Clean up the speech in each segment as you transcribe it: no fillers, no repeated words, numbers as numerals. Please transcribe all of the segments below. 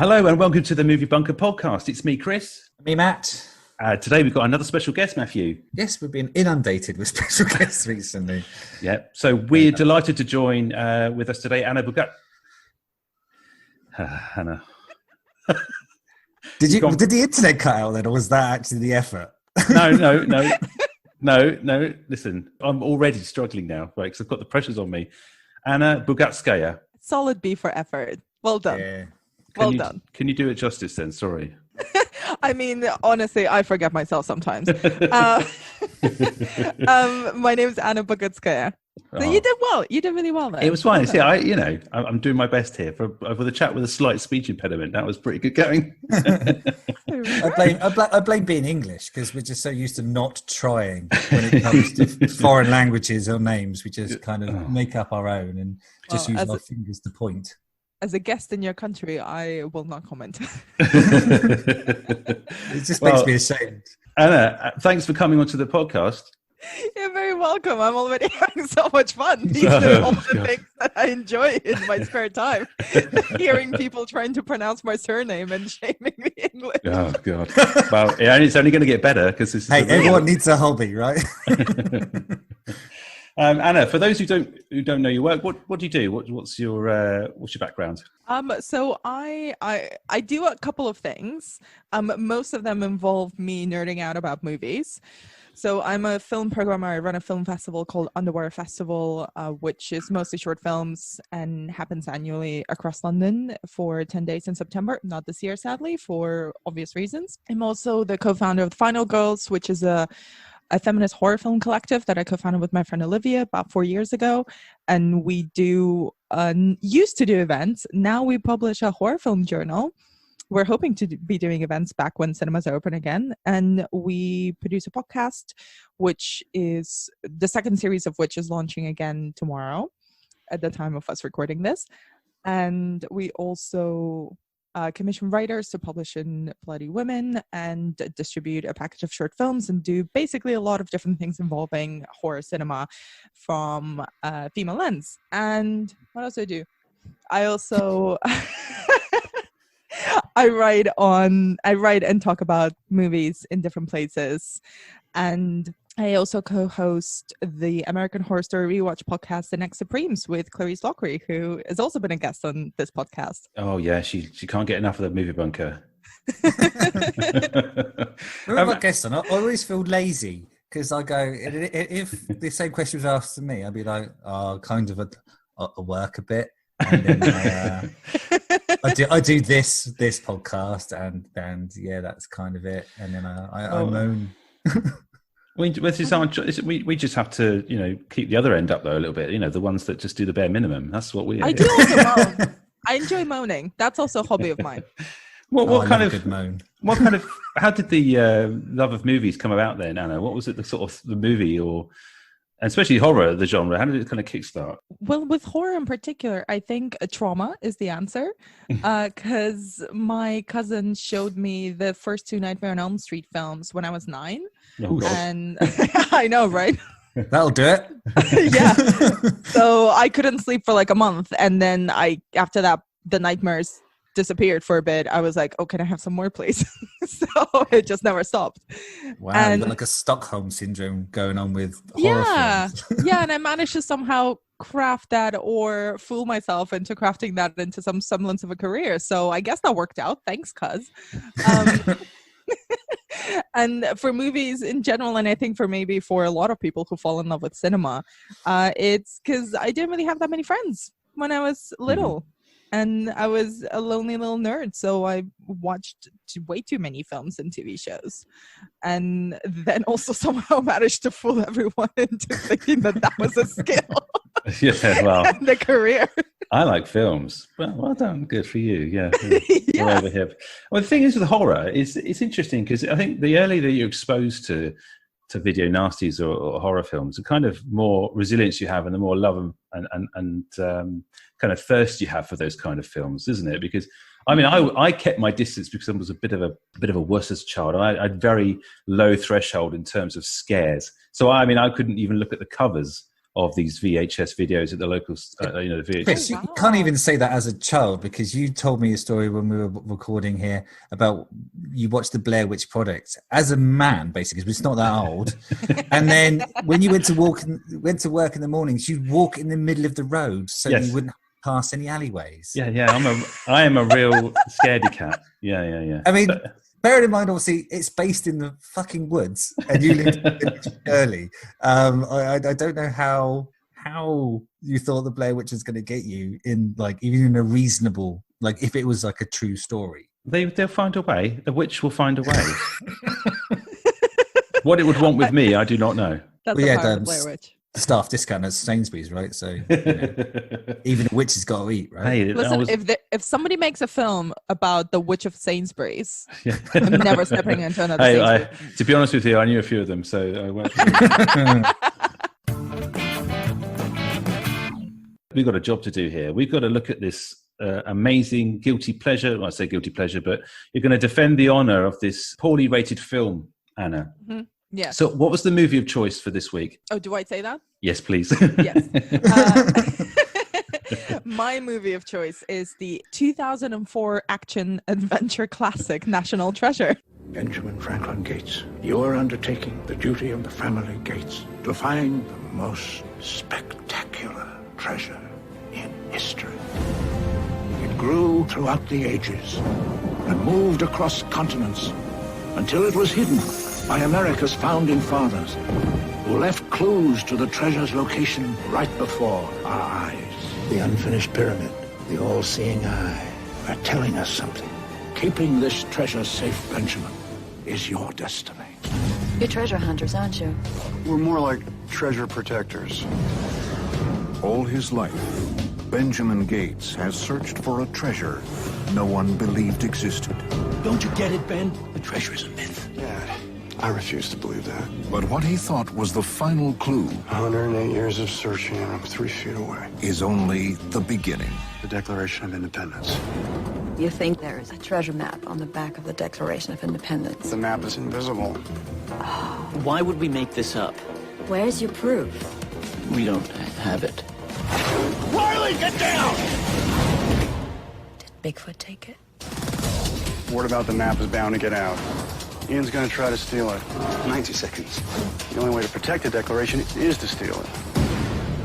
Hello and welcome to the Movie Bunker podcast. It's me, Chris. Me, Matt. Today we've got another special guest, Matthew. Yes, we've been inundated with special guests recently. Yeah, so we're delighted to join with us today, Anna Bogutskaya. Anna. Did the internet cut out then, or was that actually the effort? No. Listen, I'm already struggling now, right? Because I've got the pressures on me. Anna Bogutskaya. Solid B for effort. Well done. Yeah. Well done. Can you do it justice then? Sorry. I mean, honestly, I forget myself sometimes. My name is Anna Bogutskaya. So you did well. You did really well there. It was fine. See, I'm doing my best here for the chat with a slight speech impediment. That was pretty good going. I blame being English because we're just so used to not trying when it comes to foreign languages or names. We just kind of make up our own and just use our fingers to point. As a guest in your country, I will not comment. It just makes me ashamed. Anna, thanks for coming onto the podcast. You're very welcome. I'm already having so much fun. These are all the things that I enjoy in my spare time. Hearing people trying to pronounce my surname and shaming me English. Oh, God. Well, it's only going to get better because this is... Hey, everyone needs a hobby, right? Anna, for those who don't know your work, what do you do? What's your background? So I do a couple of things. Most of them involve me nerding out about movies. So I'm a film programmer. I run a film festival called Underwear Festival, which is mostly short films and happens annually across London for 10 days in September. Not this year, sadly, for obvious reasons. I'm also the co-founder of The Final Girls, which is a feminist horror film collective that I co-founded with my friend Olivia about 4 years ago. And we used to do events. Now we publish a horror film journal. We're hoping to be doing events back when cinemas are open again. And we produce a podcast, which is the second series of which is launching again tomorrow at the time of us recording this. And we also commission writers to publish in Bloody Women and distribute a package of short films and do basically a lot of different things involving horror cinema from a female lens. And what else do I do? I also I write and talk about movies in different places, and I also co-host the American Horror Story Rewatch podcast, The Next Supremes, with Clarice Lockery, who has also been a guest on this podcast. Oh yeah, she can't get enough of the Movie Bunker. Whenever I guest on, I always feel lazy because I go, if the same question was asked to me, I'd be like, kind of a work a bit. And then I do this podcast and yeah, that's kind of it. And then I moan. We just have to, keep the other end up though a little bit. The ones that just do the bare minimum. That's what we. I do also moan. I enjoy moaning. That's also a hobby of mine. What kind of good moan? What kind of? How did the love of movies come about then, Anna? What was it? The sort of the movie and especially horror, the genre. How did it kind of kickstart? Well, with horror in particular, I think trauma is the answer. Because my cousin showed me the first two Nightmare on Elm Street films when I was 9. Oh, and I know, right? That'll do it. Yeah. So I couldn't sleep for like a month. And then after that, the nightmares disappeared for a bit. I was like, oh, can I have some more, please? So it just never stopped. Wow, and you've got like a Stockholm syndrome going on with horror films. Yeah, and I managed to somehow craft that or fool myself into crafting that into some semblance of a career. So I guess that worked out. Thanks, cuz. And for movies in general, and I think for a lot of people who fall in love with cinema, it's because I didn't really have that many friends when I was little. And I was a lonely little nerd, so I watched way too many films and TV shows. And then also somehow managed to fool everyone into thinking that was a skill. Yeah, well. And a career. I like films. Well done. Good for you. Yeah. Yeah. Over here. Well, the thing is with horror, it's interesting because I think the earlier that you're exposed to video nasties or horror films, the kind of more resilience you have and the more love and kind of thirst you have for those kind of films, isn't it? Because I mean, I kept my distance because I was a bit of a wuss as a child. I had very low threshold in terms of scares. So I mean, I couldn't even look at the covers of these VHS videos at the local, the VHS. Chris, you can't even say that as a child, because you told me a story when we were recording here about you watched the Blair Witch Project as a man, basically, because it's not that old. And then when you went to work in the mornings, you'd walk in the middle of the road so you wouldn't pass any alleyways. Yeah. I am a real scaredy cat. Yeah. I mean, bearing in mind, obviously, it's based in the fucking woods, and you lived early. I don't know how you thought the Blair Witch was going to get you in, like, even in a reasonable, like, if it was like a true story. They'll find a way. The witch will find a way. What it would want with me, I do not know. That's the power of the Blair Witch. Staff discount at Sainsbury's, right? So even a witch has got to eat, right? Hey, listen, if somebody makes a film about the Witch of Sainsbury's, I'm never stepping into another Sainsbury's. To be honest with you, I knew a few of them, so I won't. We've got a job to do here. We've got to look at this amazing guilty pleasure. Well, I say guilty pleasure, but you're going to defend the honour of this poorly rated film, Anna. Mm-hmm. Yeah. So what was the movie of choice for this week? Oh, do I say that? Yes, please. Yes. My movie of choice is the 2004 action adventure classic National Treasure. Benjamin Franklin Gates, you are undertaking the duty of the family Gates to find the most spectacular treasure in history. It grew throughout the ages and moved across continents until it was hidden by America's founding fathers, who left clues to the treasure's location right before our eyes. The unfinished pyramid, the all-seeing eye, are telling us something. Keeping this treasure safe, Benjamin, is your destiny. You're treasure hunters, aren't you? We're more like treasure protectors. All his life, Benjamin Gates has searched for a treasure no one believed existed. Don't you get it, Ben? The treasure is a myth. Dad, I refuse to believe that. But what he thought was the final clue 108 years of searching, and I'm 3 feet away. is only the beginning. The Declaration of Independence. You think there is a treasure map on the back of the Declaration of Independence? The map is invisible. Why would we make this up? Where's your proof? We don't have it. Riley, get down! Did Bigfoot take it? Word about the map is bound to get out. Ian's gonna try to steal it. 90 seconds. The only way to protect the Declaration is to steal it.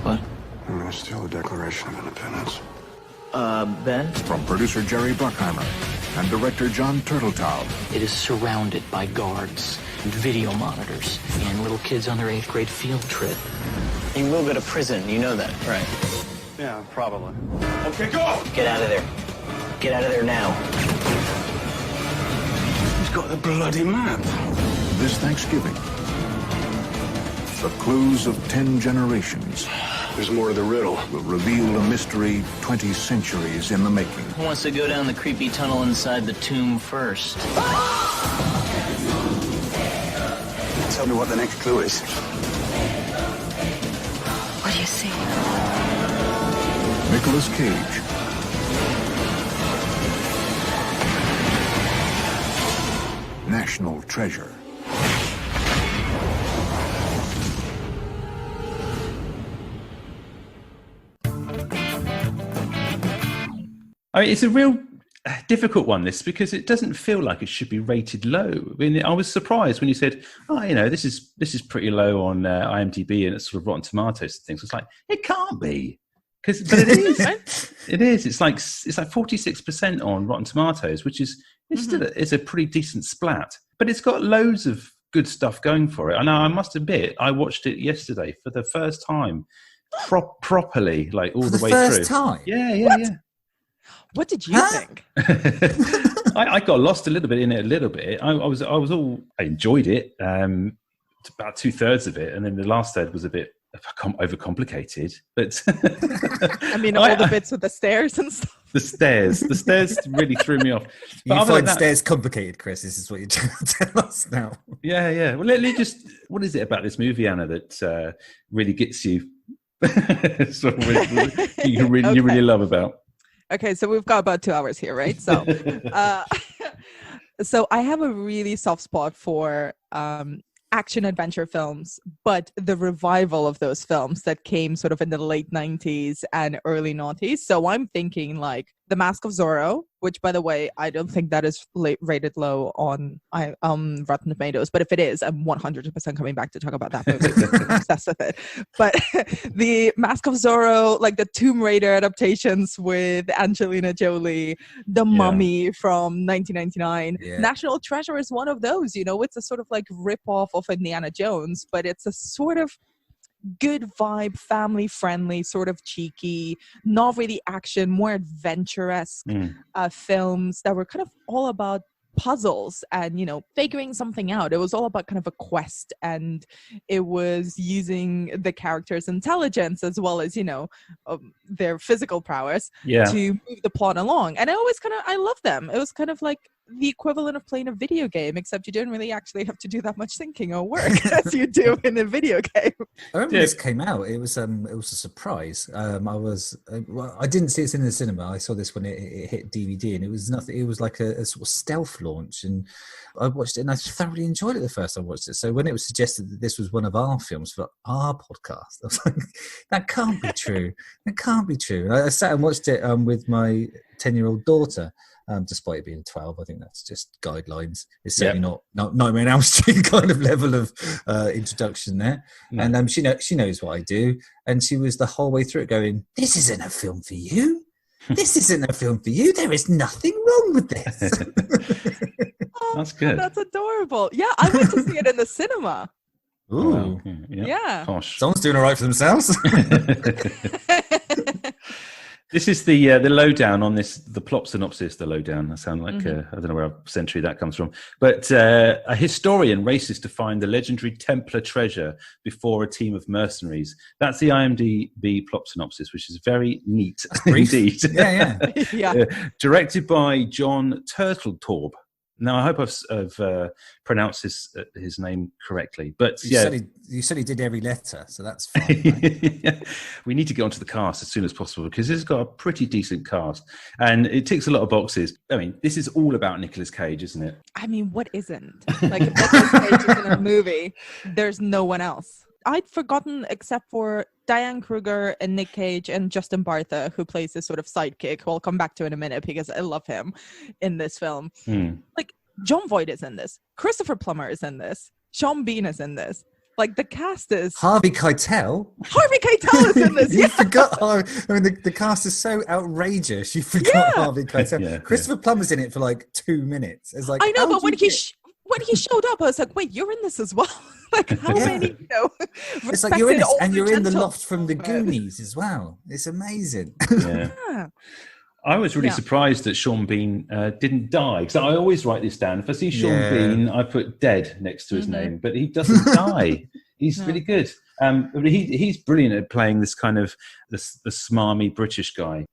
What? I'm gonna steal the Declaration of Independence. Ben? From producer Jerry Bruckheimer and director John Turteltaub. It is surrounded by guards and video monitors and little kids on their 8th grade field trip. You will go to prison, you know that, right? Yeah, probably. Okay, go! Get out of there. Get out of there now. He's got the bloody map. This Thanksgiving, the clues of 10 generations There's more to the riddle. will reveal a mystery 20 centuries in the making. Who wants to go down the creepy tunnel inside the tomb first? Tell me what the next clue is. What do you see? Nicolas Cage. National Treasure. I mean, it's a real difficult one, this, because it doesn't feel like it should be rated low. I mean, I was surprised when you said, this is pretty low on IMDb and it's sort of Rotten Tomatoes and things. It's like, it can't be. But it is. It is. It's like 46% on Rotten Tomatoes, which is it's a pretty decent splat. But it's got loads of good stuff going for it. And I must admit, I watched it yesterday for the first time properly, like all the way through. First time? Yeah. What did you think? I got lost a little bit in it. I enjoyed it. About 2/3 of it, and then the last third was a bit overcomplicated. But I mean, all the bits with the stairs and stuff. The stairs really threw me off. But You find stairs complicated, Chris. This is what you're trying to tell us now. Yeah. Well, what is it about this movie, Anna, that really gets you? You really love about. Okay, so we've got about 2 hours here, right? So, so I have a really soft spot for action adventure films, but the revival of those films that came sort of in the late 90s and early noughties. So I'm thinking like The Mask of Zorro, which, by the way, I don't think that is rated low on Rotten Tomatoes. But if it is, I'm 100% coming back to talk about that movie. I'm obsessed with it. But The Mask of Zorro, like the Tomb Raider adaptations with Angelina Jolie, The Mummy from 1999. Yeah. National Treasure is one of those, you know, it's a sort of like rip-off of Indiana Jones, but it's a sort of good vibe, family friendly, sort of cheeky, not really action, more adventure-esque films that were kind of all about puzzles and, you know, figuring something out. It was all about kind of a quest, and it was using the characters' intelligence as well as, you know, their physical prowess to move the plot along. And I love them. It was kind of like the equivalent of playing a video game, except you didn't really actually have to do that much thinking or work as you do in a video game. I remember this came out. It was a surprise. I didn't see it in the cinema. I saw this when it hit DVD, and it was nothing. It was like a sort of stealth launch, and I watched it, and I thoroughly enjoyed it the first time I watched it. So when it was suggested that this was one of our films for our podcast, I was like, that can't be true. That can't be true. And I sat and watched it with my 10-year-old daughter. Despite it being 12, I think that's just guidelines. It's certainly not Nightmare on Elm Street kind of level of introduction there. No. And she knows what I do, and she was the whole way through it going, "This isn't a film for you. This isn't a film for you. There is nothing wrong with this." That's good. That's adorable. Yeah, I went to see it in the cinema. Ooh, yeah. Gosh. Someone's doing all right for themselves. This is the lowdown on this, the plot synopsis, the lowdown. I sound like, I don't know where century that comes from. But a historian races to find the legendary Templar treasure before a team of mercenaries. That's the IMDb plot synopsis, which is very neat indeed. Yeah. Directed by John Turteltaub. Now, I hope I've pronounced his name correctly. But you said he did every letter, so that's fine. Right? We need to get onto the cast as soon as possible because it's got a pretty decent cast and it ticks a lot of boxes. I mean, this is all about Nicolas Cage, isn't it? I mean, what isn't? Like, if Nicolas Cage is in a movie, there's no one else. I'd forgotten, except for Diane Kruger and Nick Cage and Justin Bartha, who plays this sort of sidekick, who I'll come back to in a minute because I love him in this film. Like, John Voight is in this. Christopher Plummer is in this. Sean Bean is in this. Like, the cast is... Harvey Keitel? Harvey Keitel is in this, You forgot... I mean, the cast is so outrageous. You forgot Harvey Keitel. Christopher Plummer's in it for, like, 2 minutes. It's like, I know, but when he showed up, I was like, wait, you're in this as well? Like, how many, you know... It's like you're in this, and you're in the loft from the Goonies as well. It's amazing. Yeah. I was really surprised that Sean Bean didn't die, because I always write this down. If I see Sean Bean, I put dead next to his name, but he doesn't die. He's really good. He's brilliant at playing this kind of the smarmy British guy.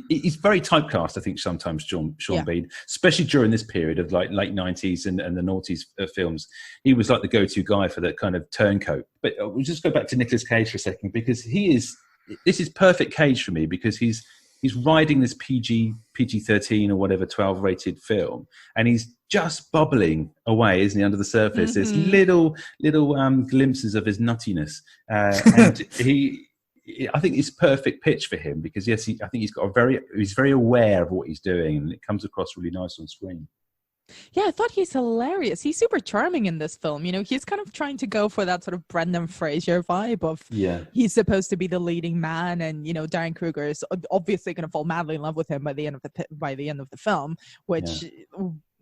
He's very typecast, I think, sometimes, Sean Bean, especially during this period of like late 90s and the noughties films. He was like the go-to guy for that kind of turncoat. But we'll just go back to Nicolas Cage for a second, because this is perfect Cage for me, because he's riding this PG-13 or whatever 12 rated film, and he's just bubbling away, isn't he, under the surface? There's little glimpses of his nuttiness, and I think it's perfect pitch for him, because I think he's very aware of what he's doing, and it comes across really nice on screen. Yeah, I thought he's hilarious. He's super charming in this film. You know, he's kind of trying to go for that sort of Brendan Fraser vibe of he's supposed to be the leading man, and, you know, Diane Kruger is obviously going to fall madly in love with him by the end of the film, which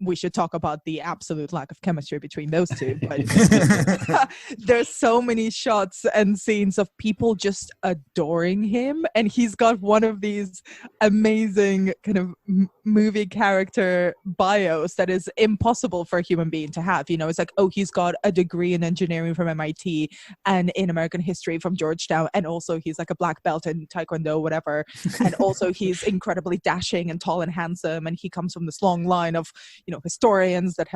we should talk about the absolute lack of chemistry between those two. But there's so many shots and scenes of people just adoring him, and he's got one of these amazing kind of movie character bios that is impossible for a human being to have. You know, it's like, oh, he's got a degree in engineering from MIT and in American history from Georgetown, and also he's like a black belt in Taekwondo, whatever, and also he's incredibly dashing and tall and handsome, and he comes from this long line of, you know, historians that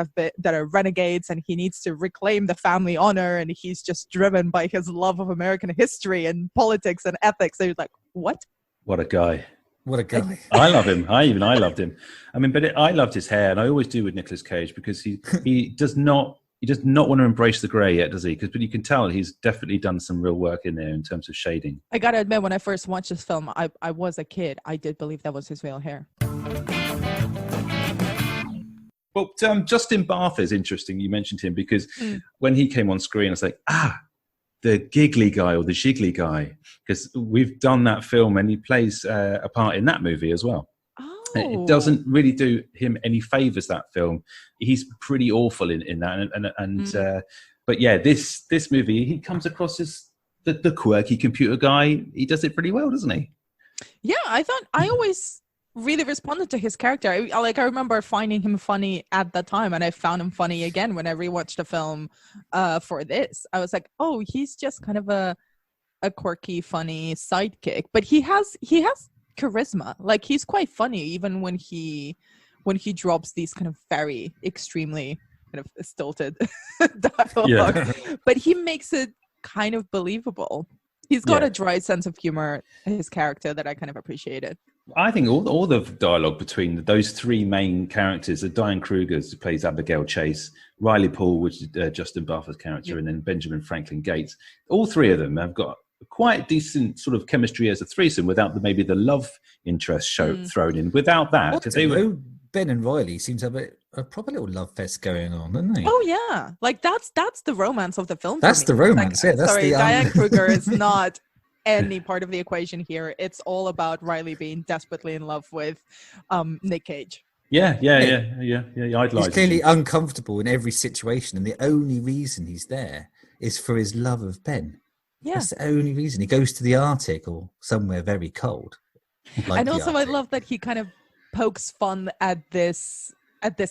are renegades, and he needs to reclaim the family honor, and he's just driven by his love of American history and politics and ethics. They're like, what a guy. What a guy. I love him. I loved him. I mean, but I loved his hair, and I always do with Nicolas Cage, because he does not he does not want to embrace the grey yet, does he? But you can tell he's definitely done some real work in there in terms of shading. I gotta admit, when I first watched this film, I was a kid. I did believe that was his real hair. Well, Justin Bartha is interesting. You mentioned him because when he came on screen, I was like, the giggly guy or the jiggly guy, because we've done that film and he plays a part in that movie as well. Oh. It doesn't really do him any favours, that film. He's pretty awful in that. But yeah, this movie, he comes across as the quirky computer guy. He does it pretty well, doesn't he? Yeah, I always really responded to his character. I remember finding him funny at the time, and I found him funny again when I rewatched the film for this. I was like, oh, he's just kind of a quirky, funny sidekick, but he has charisma. Like, he's quite funny even when he drops these kind of very extremely kind of stilted dialogue. Yeah. But he makes it kind of believable. He's got a dry sense of humor in his character that I kind of appreciated. I think all the dialogue between those three main characters are Diane Kruger, who plays Abigail Chase, Riley Poole, which is Justin Bartha's character, and then Benjamin Franklin Gates. All three of them have got quite decent sort of chemistry as a threesome without maybe the love interest thrown in. Without that, Ben and Riley seem to have a proper little love fest going on, don't they? Oh yeah, like that's the romance of the film. That's the romance. Like, that's Diane Kruger is not any part of the equation here. It's all about Riley being desperately in love with Nick Cage. Yeah. Idolizes. He's clearly uncomfortable in every situation, and the only reason he's there is for his love of Ben. Yeah, that's the only reason. He goes to the Arctic or somewhere very cold. Like and also, I love that he kind of pokes fun at this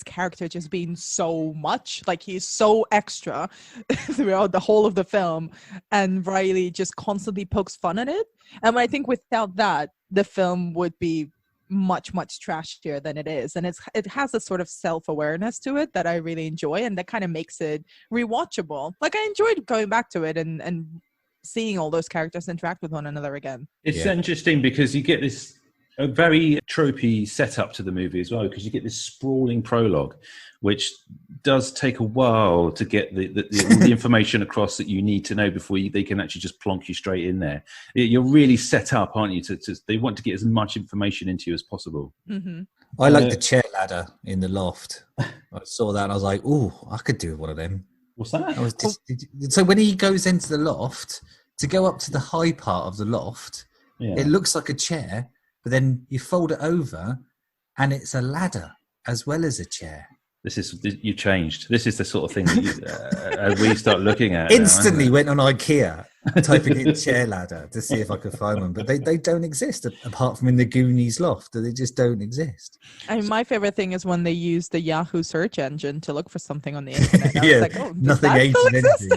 character just being so much. Like, he's so extra throughout the whole of the film, and Riley just constantly pokes fun at it. And I think without that, the film would be much trashier than it is. And it has a sort of self-awareness to it that I really enjoy, and that kind of makes it rewatchable. Like, I enjoyed going back to it and seeing all those characters interact with one another again. It's interesting because you get a very tropey setup to the movie as well, because you get this sprawling prologue, which does take a while to get the information across that you need to know before they can actually just plonk you straight in there. You're really set up, aren't you? They want to get as much information into you as possible. Mm-hmm. I like the chair ladder in the loft. I saw that and I was like, oh, I could do one of them. What's that? So when he goes into the loft, to go up to the high part of the loft, it looks like a chair, but then you fold it over and it's a ladder as well as a chair. You changed. This is the sort of thing that we start looking at. Instantly went on IKEA, typing in chair ladder to see if I could find one, but they don't exist apart from in the Goonies loft. They just don't exist. I mean, my favorite thing is when they use the Yahoo search engine to look for something on the internet. Yeah, like, oh, nothing ancient anything.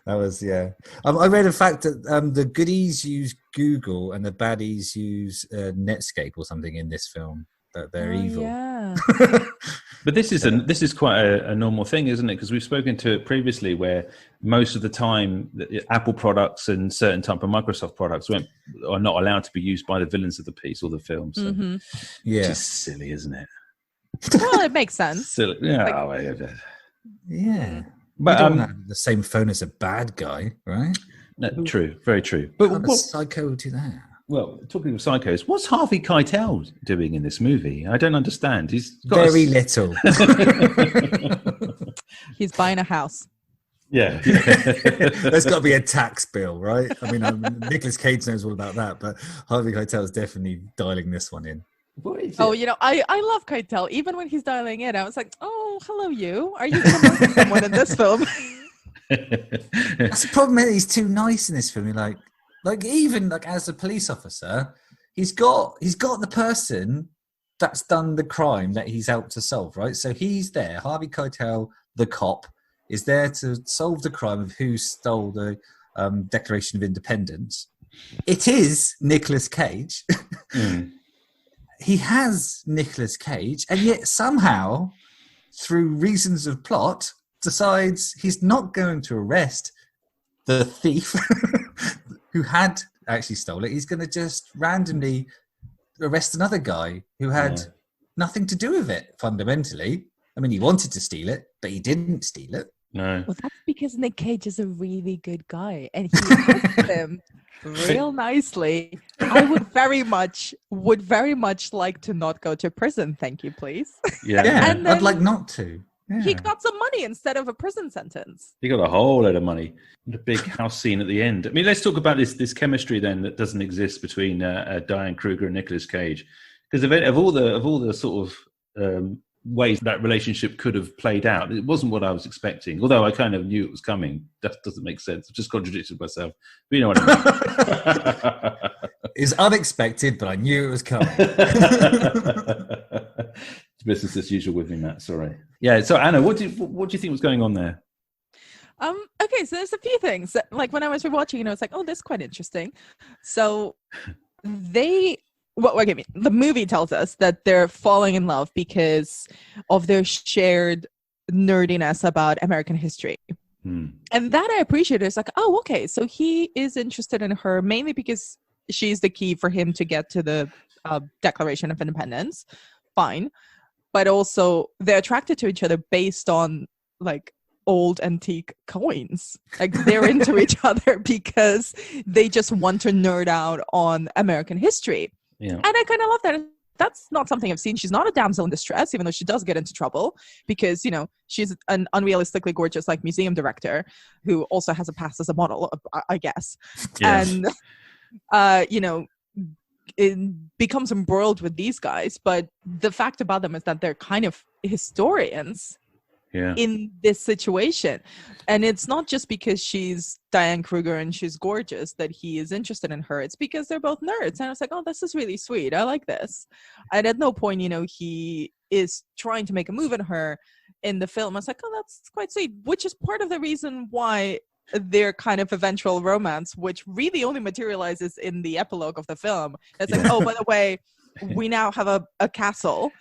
That was I read a fact that the goodies use Google and the baddies use Netscape or something in this film. That they're evil. Yeah. But this is quite a normal thing, isn't it? Because we've spoken to it previously, where most of the time Apple products and certain type of Microsoft products are not allowed to be used by the villains of the piece or the film. So yeah, it's just silly, isn't it? Well, it makes sense. Silly. Yeah, yeah. But you don't have the same phone as a bad guy, right? No, true, very true. But what psycho do that? Well, talking of psychos, what's Harvey Keitel doing in this movie? I don't understand. He's got very little. He's buying a house. Yeah. There's got to be a tax bill, right? I mean, Nicolas Cage knows all about that, but Harvey Keitel is definitely dialing this one in. What is it? Oh, I love Keitel. Even when he's dialing in, I was like, oh, hello, you. Are you going to murder someone in this film? That's the problem. He's too nice in this film. You're like even like as a police officer, he's got the person that's done the crime that he's out to solve, right? So he's there. Harvey Keitel, the cop, is there to solve the crime of who stole the Declaration of Independence. It is Nicolas Cage. He has Nicolas Cage, and yet somehow, through reasons of plot, decides he's not going to arrest the thief who had actually stole it. He's going to just randomly arrest another guy who had nothing to do with it, fundamentally. I mean, he wanted to steal it, but he didn't steal it. No. Well, that's because Nick Cage is a really good guy, and he hits him real nicely. I would very much like to not go to prison. Thank you, please. Yeah, And I'd like not to. Yeah. He got some money instead of a prison sentence. He got a whole load of money. The big house scene at the end. I mean, let's talk about this chemistry then that doesn't exist between Diane Kruger and Nicolas Cage, because of all the sort of ways that relationship could have played out, it wasn't what I was expecting. Although I kind of knew it was coming. That doesn't make sense. I've just contradicted myself. But you know what I mean. It's unexpected, but I knew it was coming. It's business as usual with me, Matt. Sorry. Yeah. So Anna, what do you think was going on there? Okay, so there's a few things. Like when I was rewatching, it's like, oh, this is quite interesting. So the movie tells us that they're falling in love because of their shared nerdiness about American history. And that I appreciate. It's like, oh, okay, so he is interested in her mainly because she's the key for him to get to the Declaration of Independence. Fine. But also they're attracted to each other based on like old antique coins. Like they're into each other because they just want to nerd out on American history. Yeah. And I kind of love that. That's not something I've seen. She's not a damsel in distress, even though she does get into trouble because, she's an unrealistically gorgeous like museum director who also has a past as a model, I guess. Yes. And, it becomes embroiled with these guys. But the fact about them is that they're kind of historians in this situation. And it's not just because she's Diane Kruger and she's gorgeous that he is interested in her. It's because they're both nerds. And I was like, oh, this is really sweet. I like this. And at no point, he is trying to make a move on her in the film. I was like, oh, that's quite sweet, which is part of the reason why their kind of eventual romance, which really only materializes in the epilogue of the film. It's like, oh, by the way, we now have a castle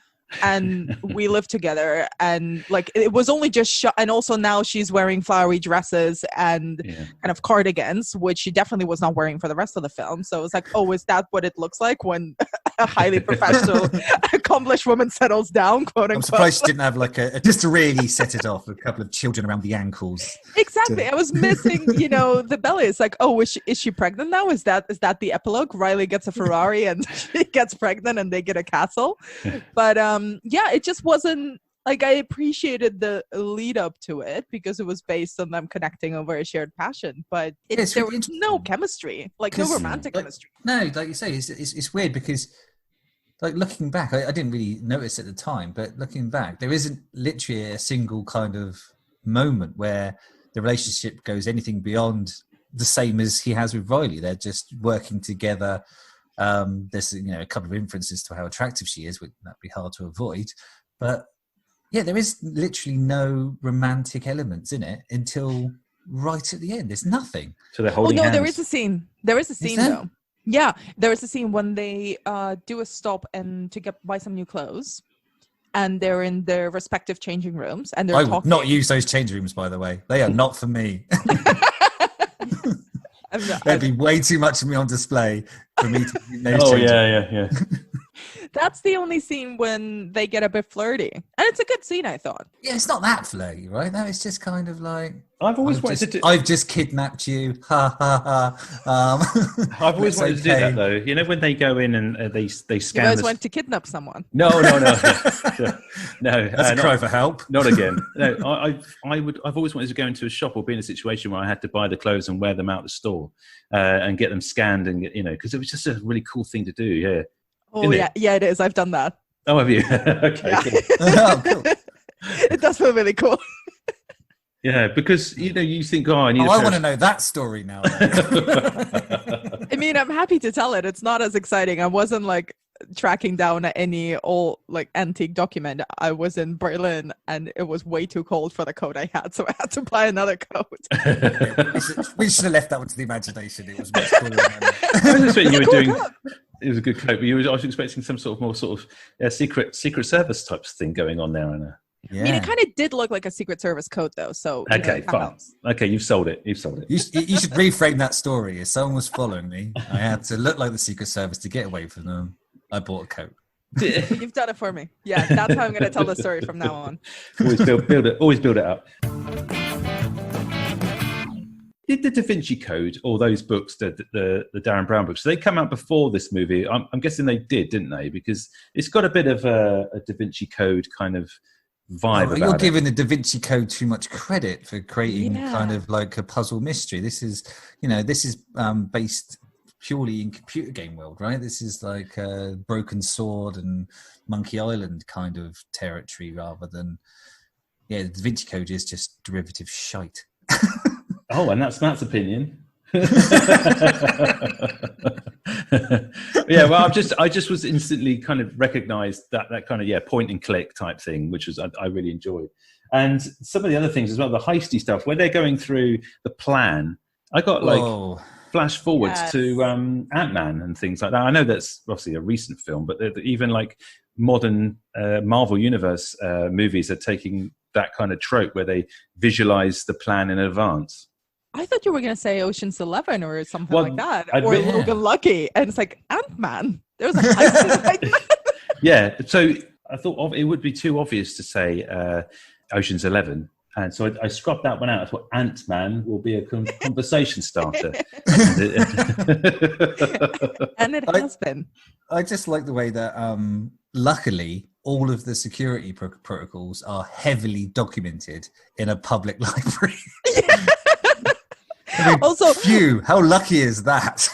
and we live together, and like it was only just shot, and also now she's wearing flowery dresses and kind of cardigans, which she definitely was not wearing for the rest of the film. So it's like, oh, is that what it looks like when a highly professional accomplished woman settles down, quote unquote? I'm surprised she didn't have like just to really set it off, a couple of children around the ankles. Exactly. I was missing the belly. It's like, oh, is she pregnant now? Is that the epilogue? Riley gets a Ferrari and she gets pregnant and they get a castle. But it just wasn't like, I appreciated the lead up to it because it was based on them connecting over a shared passion, but there was no chemistry, like no romantic chemistry. No, like you say, it's weird because like looking back, I didn't really notice at the time, but looking back, there isn't literally a single kind of moment where the relationship goes anything beyond the same as he has with Riley. They're just working together. There's a couple of inferences to how attractive she is, which that'd be hard to avoid, but there is literally no romantic elements in it until right at the end. There's nothing. So they're holding hands. There is a scene. There is a scene though. Yeah, there is a scene when they do a stop and to buy some new clothes, and they're in their respective changing rooms, and they're talking. I would not use those change rooms, by the way. They are not for me. There'd be way too much of me on display for me to use those change rooms. Yeah. That's the only scene when they get a bit flirty. And it's a good scene, I thought. Yeah, it's not that flirty, right? No, it's just kind of like... I've just kidnapped you. Ha, ha, ha. I've always wanted to do that, though. When they go in and they scan... You guys went to kidnap someone. No. No. That's a cry for help. Not again. No, I've always wanted to go into a shop or be in a situation where I had to buy the clothes and wear them out the store and get them scanned and, because it was just a really cool thing to do, yeah. Oh, yeah, it is. I've done that. Oh, have you? Okay, yeah. Cool. Oh, cool. It does feel really cool. Yeah, because, you think, I want to know that story now. I mean, I'm happy to tell it. It's not as exciting. I wasn't, tracking down any old, antique document. I was in Berlin, and it was way too cold for the coat I had, so I had to buy another coat. We should have left that one to the imagination. It was much cooler. I was expecting you were doing... It was a good coat, but I was expecting some sort of secret service type thing going on there, Anna. Yeah. I mean, it kind of did look like a Secret Service coat, though. So okay, fine. Okay, you've sold it. You should reframe that story. If someone was following me, I had to look like the Secret Service to get away from them. I bought a coat. You've done it for me. Yeah, that's how I'm going to tell the story from now on. Always build it. Always build it up. Did the Da Vinci Code or those books, the Darren Brown books, they come out before this movie? I'm guessing they did, didn't they? Because it's got a bit of a Da Vinci Code kind of vibe. You're giving the Da Vinci Code too much credit for creating kind of like a puzzle mystery. This is based purely in computer game world, right? This is like Broken Sword and Monkey Island kind of territory rather than, the Da Vinci Code is just derivative shite. Oh, and that's Matt's opinion. Yeah, well, I just was instantly kind of recognised that kind of point and click type thing, which was I really enjoyed. And some of the other things as well, the heisty stuff, where they're going through the plan. I got flash forwards to Ant-Man and things like that. I know that's obviously a recent film, but even like modern Marvel Universe movies are taking that kind of trope where they visualize the plan in advance. I thought you were going to say Ocean's 11 or something like that, or Logan Lucky, and it's like Ant-Man. There was a heist in Ant-Man. Yeah, so I thought it would be too obvious to say Ocean's 11. And so I scrubbed that one out. I thought Ant-Man will be a conversation starter. And it has been. I just like the way that, luckily, all of the security protocols are heavily documented in a public library. I mean, also, how lucky is that?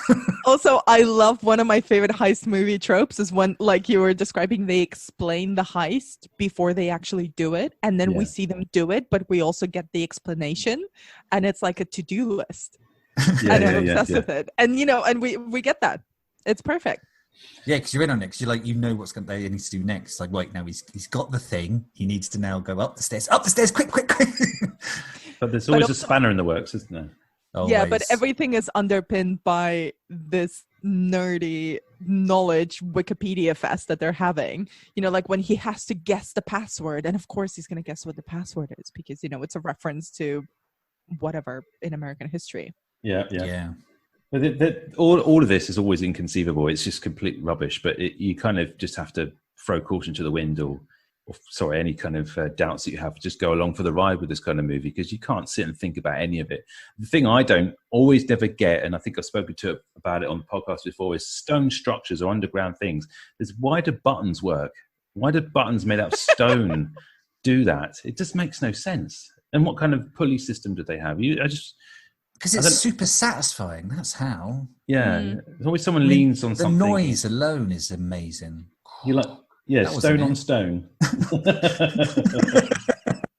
Also, I love one of my favorite heist movie tropes is when, like you were describing, they explain the heist before they actually do it. And then we see them do it, but we also get the explanation. And it's like a to-do list. And I'm obsessed with it. And, and we get that. It's perfect. Yeah, because you're in on it. Because you know what's going they needs to do next. Like, wait, now he's got the thing. He needs to now go up the stairs, quick. But there's always a spanner in the works, isn't there? Always. Yeah, but everything is underpinned by this nerdy knowledge Wikipedia fest that they're having. Like when he has to guess the password, and of course he's going to guess what the password is because, it's a reference to whatever in American history. Yeah. But all of this is always inconceivable. It's just complete rubbish, but you kind of just have to throw caution to the wind or any kind of doubts that you have, just go along for the ride with this kind of movie because you can't sit and think about any of it. The thing I don't always never get, and I think I've spoken about it on the podcast before, is stone structures or underground things. Why do buttons work? Why do buttons made out of stone do that? It just makes no sense. And what kind of pulley system do they have? Because it's super satisfying. That's how. Yeah. There's always someone leans on something. The noise alone is amazing. You like... Yeah, stone on stone.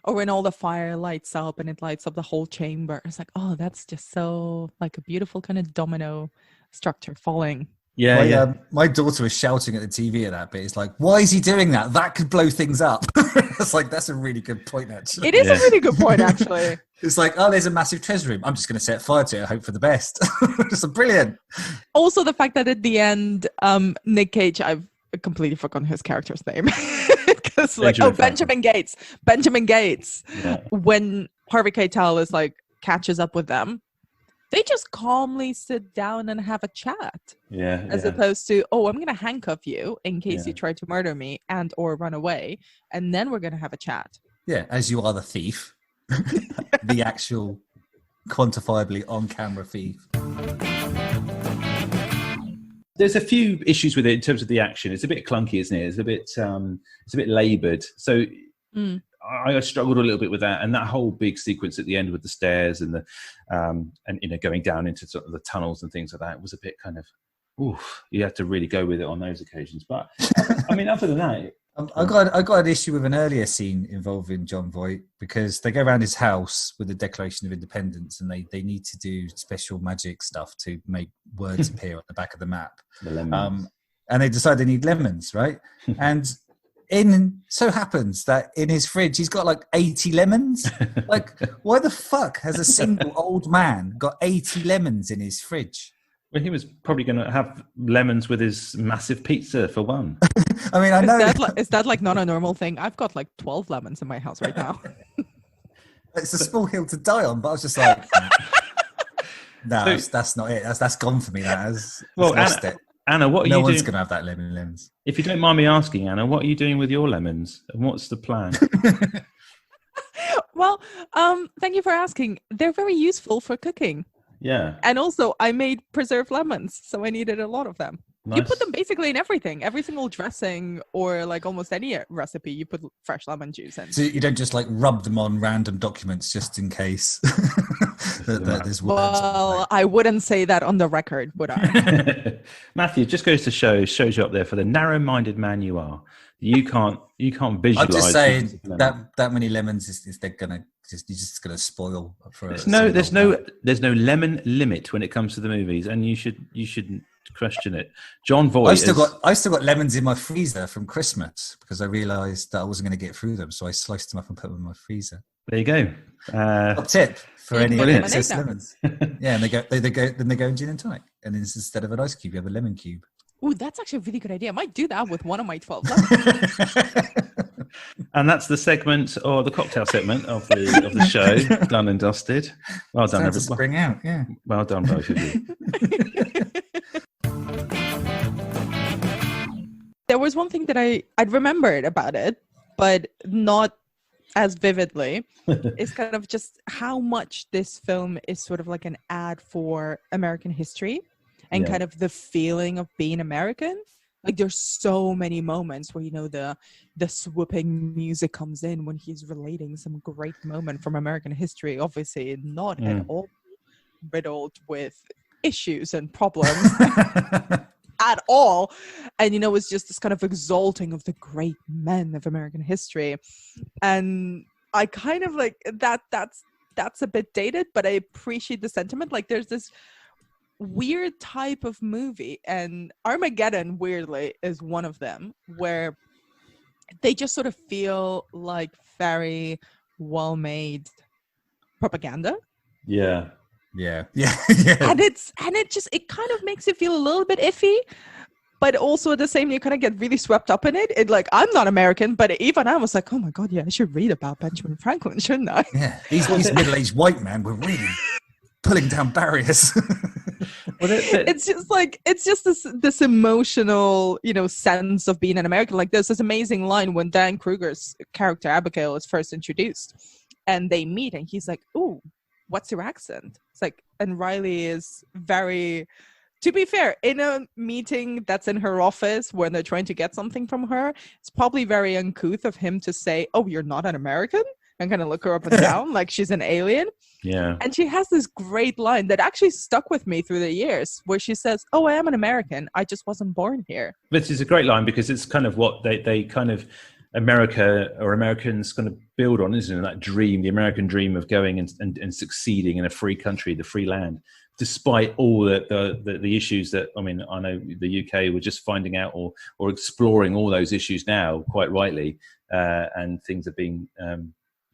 Or when all the fire lights up and it lights up the whole chamber. It's like, oh, that's just so like a beautiful kind of domino structure falling. Yeah, my daughter was shouting at the TV at that bit. It's like, why is he doing that? That could blow things up. It's like, that's a really good point, actually. It is a really good point, actually. It's like, oh, there's a massive treasure room. I'm just going to set fire to it. I hope for the best. It's brilliant. Also, the fact that at the end, Nick Cage, I've completely forgotten his character's name because Benjamin Gates when Harvey Keitel is like catches up with them, they just calmly sit down and have a chat as opposed to, I'm gonna handcuff you in case you try to murder me and or run away, and then we're gonna have a chat. As you are the thief. The actual quantifiably on camera thief. There's a few issues with it in terms of the action. It's a bit clunky, isn't it? It's a bit laboured. So I struggled a little bit with that, and that whole big sequence at the end with the stairs and the going down into sort of the tunnels and things like that was a bit kind of, you have to really go with it on those occasions. But I mean, other than that. I got an issue with an earlier scene involving John Voight because they go around his house with the Declaration of Independence and they need to do special magic stuff to make words appear on the back of the map. The lemons. And they decide they need lemons, right? And so happens that in his fridge he's got like 80 lemons. Like, why the fuck has a single old man got 80 lemons in his fridge? Well, he was probably going to have lemons with his massive pizza for one. I mean, I know. Is that like not a normal thing? I've got like 12 lemons in my house right now. It's a small hill to die on, but I was just like, no, that's not it. That's gone for me. That's lost it. Anna, what are No you one's doing? going to have that lemons. If you don't mind me asking, Anna, what are you doing with your lemons? And what's the plan? Well, thank you for asking. They're very useful for cooking. Yeah. And also, I made preserved lemons, so I needed a lot of them. Nice. You put them basically in everything. Every single dressing or like almost any recipe, you put fresh lemon juice in. So you don't just like rub them on random documents just in case that there's words on Well, I wouldn't say that on the record, would I? Matthew, it just goes to shows you up there for the narrow-minded man you are. You can't visualize. I'm just saying that many lemons is they're gonna you're just gonna spoil for there's no lemon limit when it comes to the movies, and you shouldn't question it. John Voight. I still got lemons in my freezer from Christmas because I realised that I wasn't going to get through them, so I sliced them up and put them in my freezer. There you go. Top tip for any excess now. lemons. Yeah, and they go in gin and tonic, and instead of an ice cube, you have a lemon cube. Ooh, that's actually a really good idea. I might do that with one of my 12 lemons. And that's the segment, or the cocktail segment of the show, done and dusted. Well done, everybody. Spring out, yeah. Well done, both of you. There was one thing that I'd remembered about it, but not as vividly. It's kind of just how much this film is sort of like an ad for American history and kind of the feeling of being American. Like there's so many moments where, you know, the swooping music comes in when he's relating some great moment from American history, obviously not at all riddled with issues and problems. At all. And you know, it's just this kind of exalting of the great men of American history. And I kind of like that's a bit dated, but I appreciate the sentiment. Like there's this weird type of movie, and Armageddon weirdly is one of them, where they just sort of feel like very well made propaganda. Yeah. Yeah. And it kind of makes you feel a little bit iffy, but also at the same, you kind of get really swept up in it. It like, I'm not American, but even I was like, oh my God, yeah, I should read about Benjamin Franklin, shouldn't I? Yeah, these middle-aged white men were really pulling down barriers. It's just this emotional, you know, sense of being an American. Like there's this amazing line when Diane Kruger's character Abigail is first introduced, and they meet, and he's like, "Ooh, what's your accent?" It's like, and Riley is very, to be fair, in a meeting that's in her office when they're trying to get something from her, it's probably very uncouth of him to say, "Oh, you're not an American," and kind of look her up and down like she's an alien. Yeah. And she has this great line that actually stuck with me through the years, where she says, "Oh, I am an American. I just wasn't born here." This is a great line because it's kind of what they kind of America or Americans kind of build on, isn't it? That dream, the American dream of going and succeeding in a free country, the free land, despite all the issues that, I mean, I know the UK were just finding out or exploring all those issues now, quite rightly, and things are being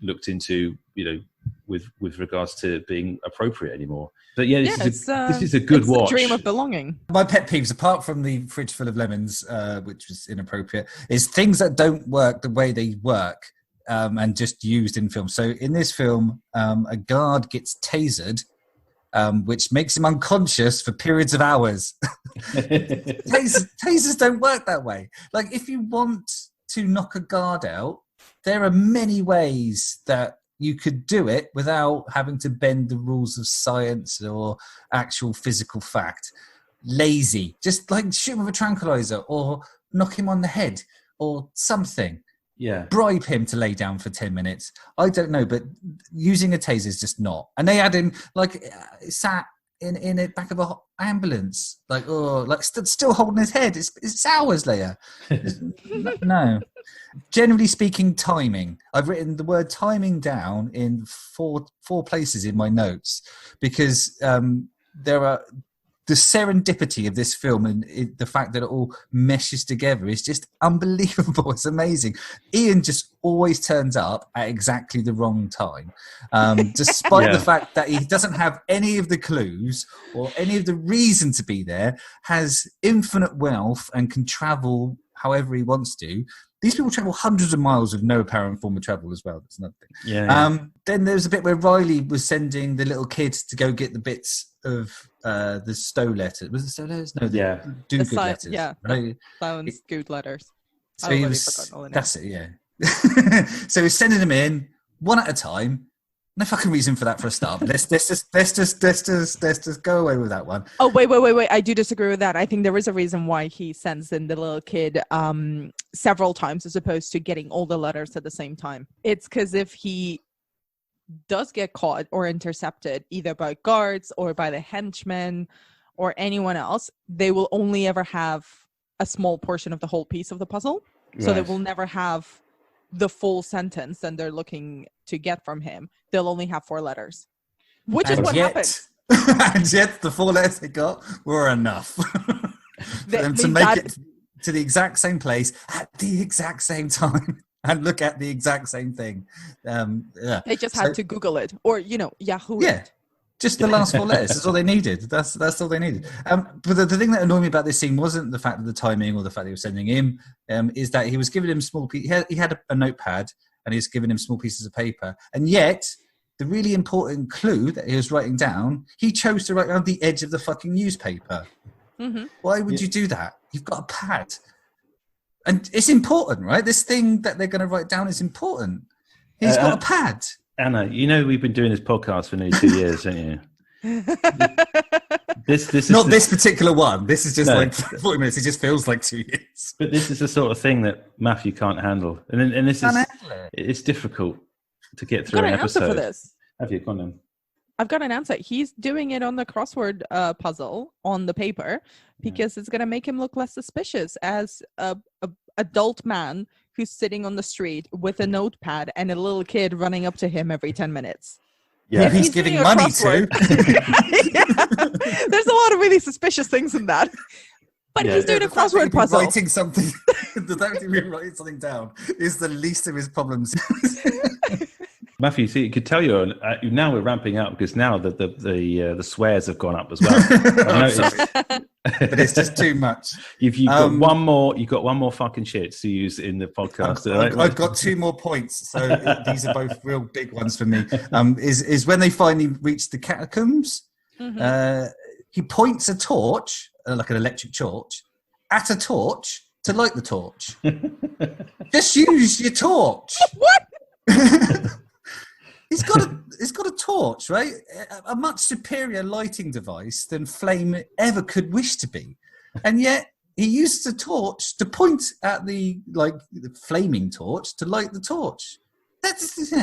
looked into, you know, with regards to being appropriate anymore. But yeah, this is a good watch. The dream of belonging. My pet peeves, apart from the fridge full of lemons, which was inappropriate, is things that don't work the way they work and just used in film. So in this film, a guard gets tasered, which makes him unconscious for periods of hours. Tasers don't work that way. Like if you want to knock a guard out, there are many ways that you could do it without having to bend the rules of science or actual physical fact. Lazy. Just like shoot him with a tranquilizer or knock him on the head or something. Yeah. Bribe him to lay down for 10 minutes. I don't know, but using a taser is just not. And they had him like sat in the back of an ambulance, like still holding his head. It's hours later. No. Generally speaking, timing. I've written the word timing down in four places in my notes because there are the serendipity of this film and the fact that it all meshes together is just unbelievable. It's amazing. Ian just always turns up at exactly the wrong time, despite the fact that he doesn't have any of the clues or any of the reason to be there, has infinite wealth and can travel however he wants to. These people travel hundreds of miles with no apparent form of travel as well. That's another thing. Yeah. Then there's a bit where Riley was sending the little kid to go get the bits of the Stowe letters. Was it Stowe letters? No, the do-good letters. Yeah, right? sounds good letters. So I've he already was, forgotten all the names. that's it, yeah. So he's sending them in one at a time. No fucking reason for that for a start. Let's just go away with that one. Oh, wait. I do disagree with that. I think there is a reason why he sends in the little kid several times as opposed to getting all the letters at the same time. It's because if he does get caught or intercepted either by guards or by the henchmen or anyone else, they will only ever have a small portion of the whole piece of the puzzle. So they will never have the full sentence that they're looking to get from him. They'll only have 4 letters, which is what happened. And yet the 4 letters they got were enough for them to make it to the exact same place at the exact same time and look at the exact same thing. They just had to Google it or, Yahoo it. Just the last 4 letters. That's all they needed. That's all they needed. But the thing that annoyed me about this scene wasn't the fact of the timing or the fact that he was sending him, is that he was giving him small pieces. He had a notepad and he was giving him small pieces of paper. And yet, the really important clue that he was writing down, he chose to write on the edge of the fucking newspaper. Mm-hmm. Why would you do that? You've got a pad. And it's important, right? This thing that they're going to write down is important. He's got a pad. Anna, we've been doing this podcast for nearly 2 years, haven't you? This is not this particular one. This is just like 40 minutes. It just feels like 2 years. But this is the sort of thing that Matthew can't handle, and this is it's difficult to get through an episode. For this. Have you gone in? I've got an answer. He's doing it on the crossword puzzle on the paper because it's going to make him look less suspicious as a adult man who's sitting on the street with a notepad and a little kid running up to him every 10 minutes. Yeah, he's giving money to. There's a lot of really suspicious things in that. But he's doing a crossword puzzle. Writing something, the fact that he's writing something down is the least of his problems. Matthew, see, you could tell you now we're ramping up because now the swears have gone up as well. But it's just too much. You've got one more. You've got one more fucking shit to use in the podcast. I've got 2 more points, so these are both real big ones for me. Is when they finally reach the catacombs. Mm-hmm. He points a torch, like an electric torch, at a torch to light the torch. Just use your torch. What? He's got a torch, right? A much superior lighting device than flame ever could wish to be, and yet he used a torch to point at the flaming torch to light the torch. That's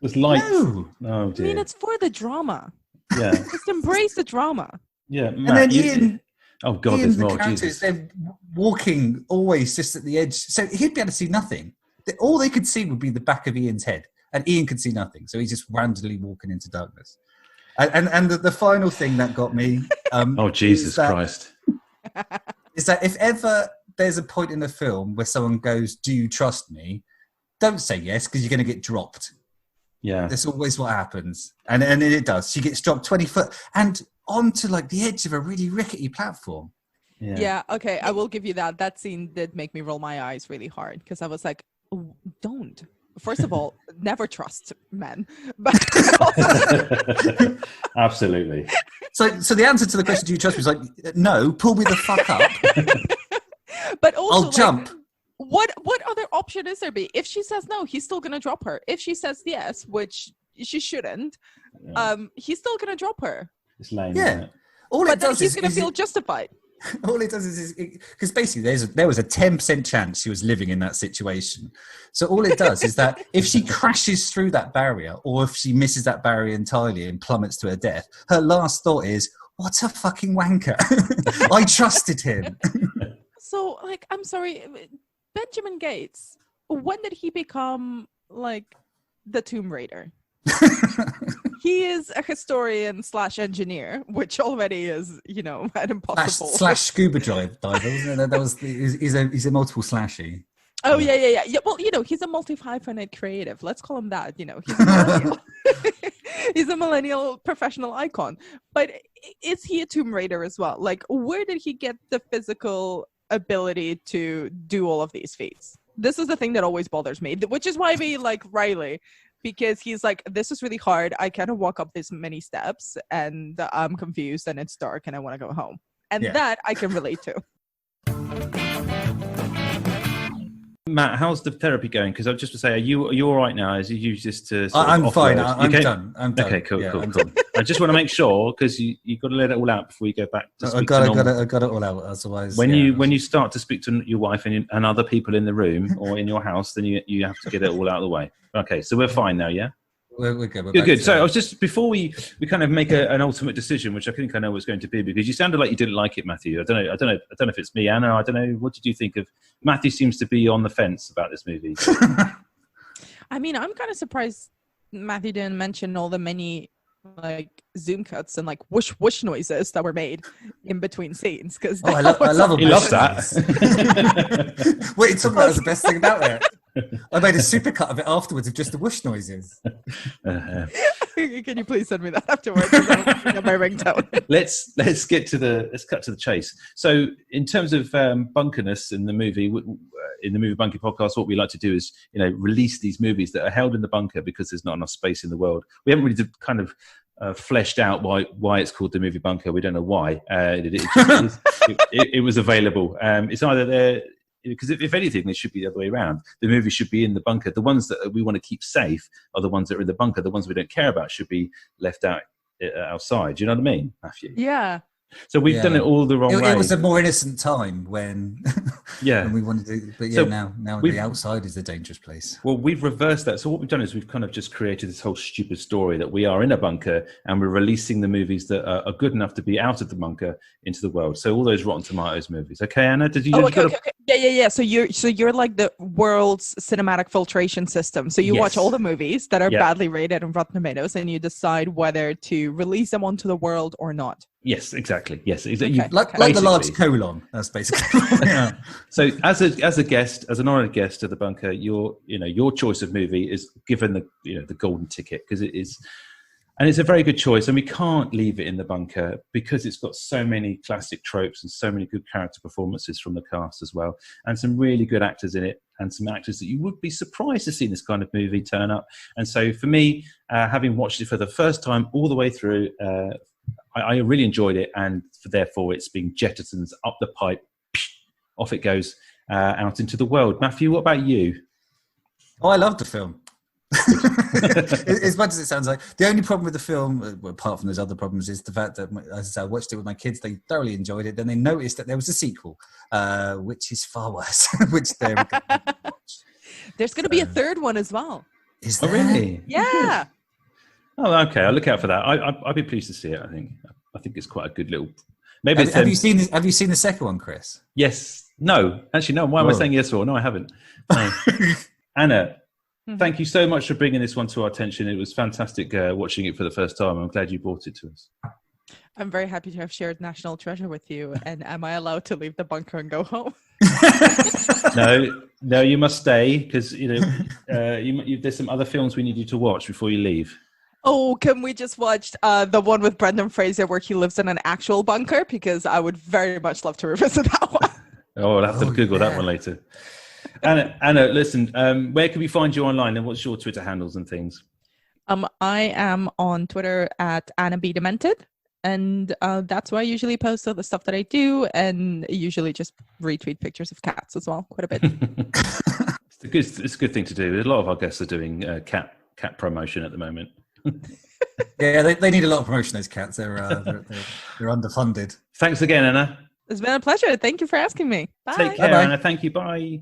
with light. No. Oh dear. I mean, it's for the drama. Yeah. Just embrace the drama. Yeah. Matt, and then Ian. Oh God, Ian, there's more. Jesus. They're walking always just at the edge, so he'd be able to see nothing. All they could see would be the back of Ian's head. And Ian could see nothing, so he's just randomly walking into darkness. And the final thing that got me... oh, Jesus Christ. Is that if ever there's a point in the film where someone goes, do you trust me? Don't say yes, because you're going to get dropped. Yeah. That's always what happens. And it does. She gets dropped 20 foot and onto the edge of a really rickety platform. Yeah, okay, I will give you that. That scene did make me roll my eyes really hard, because I was like, oh, don't. First of all, never trust men. But absolutely. So the answer to the question, do you trust me, is like, no, pull me the fuck up. But also, I'll jump. What other option is there? If she says no, he's still going to drop her. If she says yes, which she shouldn't, he's still going to drop her. It's lame. Yeah. He's going to feel justified. All it does is because basically there was a 10% chance she was living in that situation. So all it does is that if she crashes through that barrier, or if she misses that barrier entirely and plummets to her death, her last thought is, what a fucking wanker. I trusted him. So, I'm sorry, Benjamin Gates, when did he become the Tomb Raider? He is a historian / engineer, which already is, an impossible. Slash scuba diver. He's a multiple slashy. Oh yeah. Well, he's a multi-hyphenate creative. Let's call him that. He's a millennial. He's a millennial professional icon. But is he a Tomb Raider as well? Where did he get the physical ability to do all of these feats? this is the thing that always bothers me, which is why we like Riley, because he's like, this is really hard. I cannot walk up this many steps and I'm confused and it's dark and I want to go home. And that I can relate to. Matt, how's the therapy going? Because I was just to say, are you all right now? As you use this to I'm fine. I'm done. Okay, cool. I just want to make sure, because you got to let it all out before you go back to speak I got it all out. Otherwise, when you start to speak to your wife and other people in the room or in your house, then you have to get it all out of the way. Okay, so we're fine now, yeah? We're good. We're good. So I was just, before we kind of make an ultimate decision, which I think I know what's going to be, because you sounded like you didn't like it, Matthew. I don't know if it's me, Anna. I don't know. What did you think of? Matthew seems to be on the fence about this movie. I mean, I'm kind of surprised Matthew didn't mention all the many like zoom cuts and like whoosh whoosh noises that were made in between scenes. Because I love a he loves that. Wait, something that was the best thing about it. I made a supercut of it afterwards of just the whoosh noises. Can you please send me that afterwards? My ringtone. Let's cut to the chase. So, in terms of bunkerness in the movie Bunker Podcast, what we like to do is release these movies that are held in the bunker because there's not enough space in the world. We haven't really kind of fleshed out why it's called the movie Bunker. We don't know why. It was available. It's either there. Because if anything, it should be the other way around. The movie should be in the bunker. The ones that we want to keep safe are the ones that are in the bunker. The ones we don't care about should be left outside. Do you know what I mean, Matthew? Yeah. So we've done it all the wrong way. It was a more innocent time when we wanted to. But now the outside is a dangerous place. Well, we've reversed that. So what we've done is we've kind of just created this whole stupid story that we are in a bunker and we're releasing the movies that are good enough to be out of the bunker into the world. So all those Rotten Tomatoes movies. Okay, Anna, did you? Okay. Yeah. So you're like the world's cinematic filtration system. So you watch all the movies that are badly rated on Rotten Tomatoes and you decide whether to release them onto the world or not. Yes, exactly. Yes, okay. Like the large colon. That's basically. Yeah. So, as a guest, as an honoured guest of the bunker, your choice of movie is given the golden ticket because it is, and it's a very good choice. And we can't leave it in the bunker because it's got so many classic tropes and so many good character performances from the cast as well, and some really good actors in it, and some actors that you would be surprised to see in this kind of movie turn up. And so, for me, having watched it for the first time all the way through. I really enjoyed it, and therefore it's being jettisoned up the pipe. Off it goes out into the world. Matthew, what about you? Oh, I loved the film. As much as it sounds like, the only problem with the film, apart from those other problems, is the fact that as I watched it with my kids, they thoroughly enjoyed it. Then they noticed that there was a sequel, which is far worse. Which they're going to watch. There's going to be a third one as well. Is there? Oh, really? Yeah. Oh, okay. I'll look out for that. I'd be pleased to see it. I think it's quite a good little. Maybe have you seen the second one, Chris? Yes. No. Actually, no. Why am I saying yes or no? I haven't. No. Anna, thank you so much for bringing this one to our attention. It was fantastic watching it for the first time. I'm glad you brought it to us. I'm very happy to have shared National Treasure with you. And am I allowed to leave the bunker and go home? No, you must stay because there's some other films we need you to watch before you leave. Oh, can we just watch the one with Brendan Fraser where he lives in an actual bunker? Because I would very much love to revisit that one. Oh, I'll have to Google that one later. Anna, listen, where can we find you online and what's your Twitter handles and things? I am on Twitter at Anna B. Demented. And that's where I usually post all the stuff that I do and usually just retweet pictures of cats as well, quite a bit. It's a good thing to do. A lot of our guests are doing cat promotion at the moment. Yeah, they need a lot of promotion, those cats. They're underfunded. Thanks again, Anna. It's been a pleasure. Thank you for asking me. Bye. Take care, Anna. Thank you. Bye.